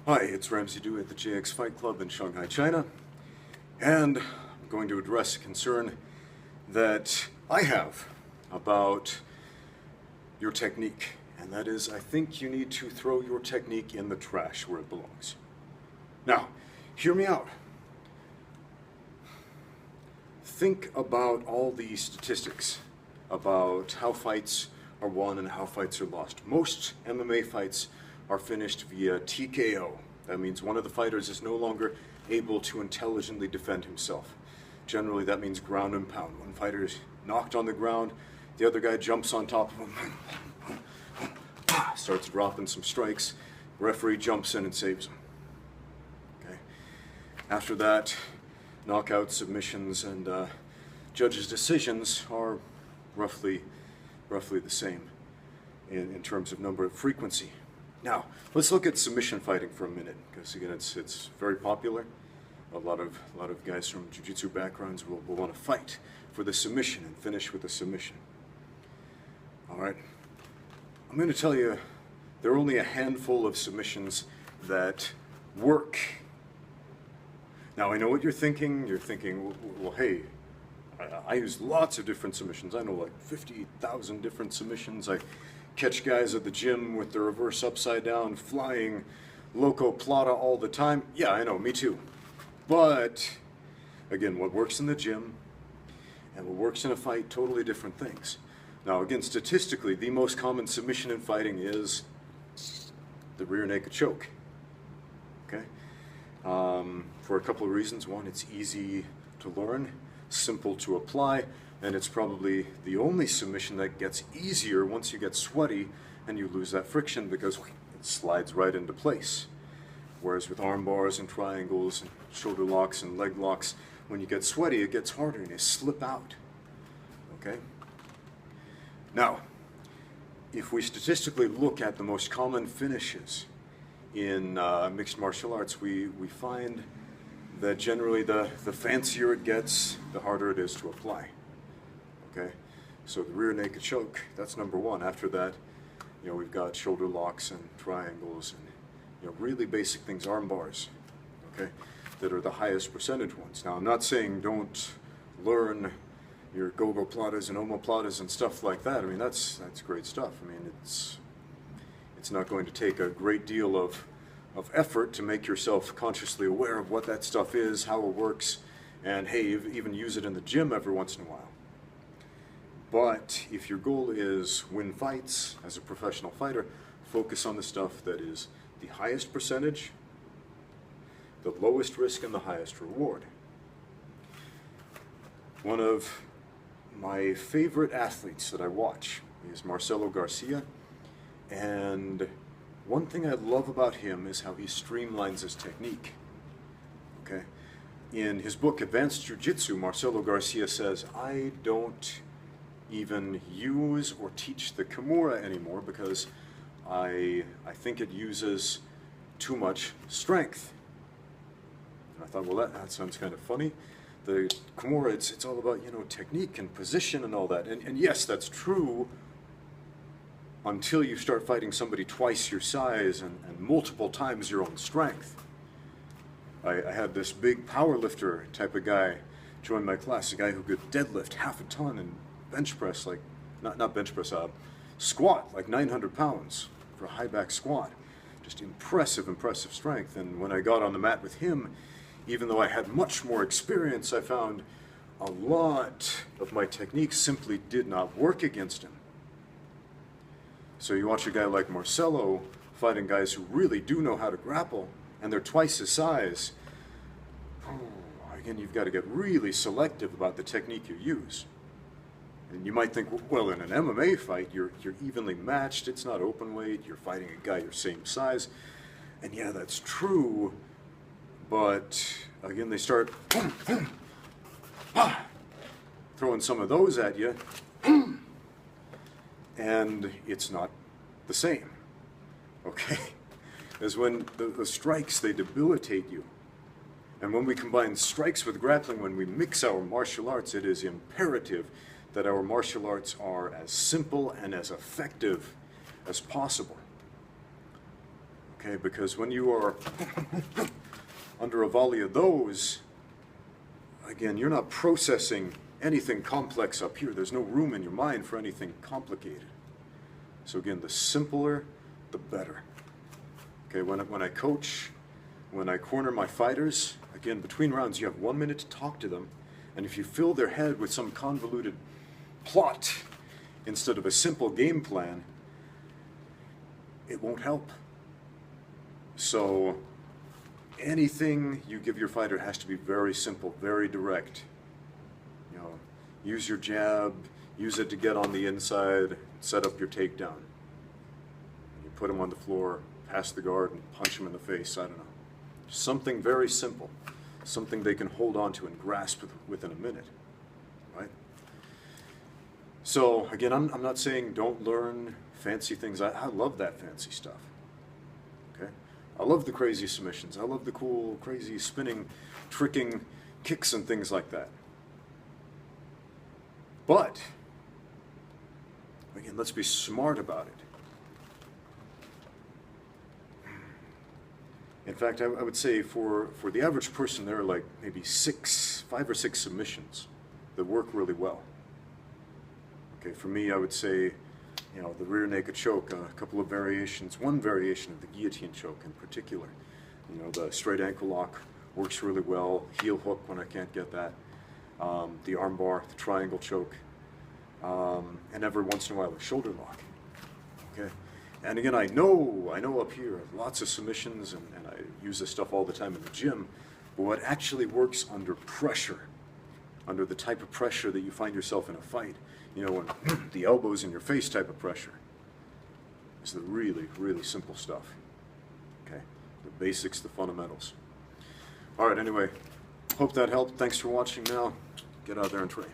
Hi, it's Ramsey Dewey at the JX Fight Club in Shanghai, China, and I'm going to address a concern that I have about your technique, and that is I think you need to throw your technique in the trash where it belongs. Now, hear me out. Think about all the statistics about how fights are won and how fights are lost. Most MMA fights are finished via TKO. That means one of the fighters is no longer able to intelligently defend himself. Generally, that means ground and pound. One fighter is knocked on the ground, the other guy jumps on top of him, starts dropping some strikes, referee jumps in and saves him. Okay. After that, knockouts, submissions, and judges' decisions are roughly the same in terms of number of frequency. Now, let's look at submission fighting for a minute, because again, it's very popular. A lot of guys from jiu-jitsu backgrounds will want to fight for the submission and finish with a submission. All right, I'm going to tell you there are only a handful of submissions that work. Now, I know what you're thinking. You're thinking, well, hey, I use lots of different submissions. I know like 50,000 different submissions. I catch guys at the gym with the reverse upside down, flying loco plata all the time. Yeah, I know, me too. But, again, what works in the gym and what works in a fight, totally different things. Now, again, statistically, the most common submission in fighting is the rear naked choke. Okay? For a couple of reasons. One, it's easy to learn, simple to apply, and it's probably the only submission that gets easier once you get sweaty and you lose that friction because it slides right into place. Whereas with arm bars and triangles and shoulder locks and leg locks, when you get sweaty, it gets harder and you slip out. Okay? Now, if we statistically look at the most common finishes in mixed martial arts, we find that generally the fancier it gets, the harder it is to apply. Okay, so the rear naked choke, that's number one. After that, we've got shoulder locks and triangles and really basic things, arm bars, okay, that are the highest percentage ones. Now, I'm not saying don't learn your go-go platas and omoplatas and stuff like that. I mean, that's great stuff. I mean, it's not going to take a great deal of effort to make yourself consciously aware of what that stuff is, how it works, and hey, even use it in the gym every once in a while. But if your goal is win fights as a professional fighter, focus on the stuff that is the highest percentage, the lowest risk, and the highest reward. One of my favorite athletes that I watch is Marcelo Garcia, and one thing I love about him is how he streamlines his technique. Okay? In his book, Advanced Jiu-Jitsu, Marcelo Garcia says, I don't even use or teach the Kimura anymore because I think it uses too much strength. And I thought, well, that sounds kind of funny. The Kimura, it's all about, technique and position and all that. And yes, that's true until you start fighting somebody twice your size and multiple times your own strength. I had this big power lifter type of guy join my class, a guy who could deadlift half a ton and bench press, like, not bench press, squat, like 900 pounds for a high back squat. Just impressive strength. And when I got on the mat with him, even though I had much more experience, I found a lot of my techniques simply did not work against him. So you watch a guy like Marcelo fighting guys who really do know how to grapple, and they're twice his size. Again, you've got to get really selective about the technique you use. And you might think, well, in an MMA fight, you're evenly matched. It's not open weight. You're fighting a guy your same size. And yeah, that's true. But again, they start throwing some of those at you, and it's not the same. Okay? As when the strikes, they debilitate you. And when we combine strikes with grappling, when we mix our martial arts, it is imperative that our martial arts are as simple and as effective as possible. Okay, because when you are under a volley of those, again, you're not processing anything complex up here. There's no room in your mind for anything complicated. So again, the simpler, the better. Okay, when I coach, when I corner my fighters, again, between rounds, you have 1 minute to talk to them. And if you fill their head with some convoluted plot instead of a simple game plan, it won't help. So anything you give your fighter has to be very simple, very direct. You know, use your jab, use it to get on the inside, set up your takedown. You put them on the floor, pass the guard, and punch them in the face. I don't know. Something very simple, something they can hold on to and grasp within a minute, right? So again, I'm not saying don't learn fancy things. I love that fancy stuff. Okay, I love the crazy submissions. I love the cool, crazy spinning, tricking kicks and things like that. But again, let's be smart about it. In fact, I would say for the average person, there are like maybe 5 or 6 submissions that work really well. Okay, for me, I would say, you know, the rear naked choke, a couple of variations, one variation of the guillotine choke in particular. You know, the straight ankle lock works really well, heel hook when I can't get that, the arm bar, the triangle choke, and every once in a while a shoulder lock. Okay, and again, I know up here lots of submissions, and I use this stuff all the time in the gym, but what actually works under pressure, under the type of pressure that you find yourself in a fight, you know, when the elbows in your face type of pressure, is the really, really simple stuff. Okay, the basics, the fundamentals. All right, anyway, hope that helped. Thanks for watching. Now, get out there and train.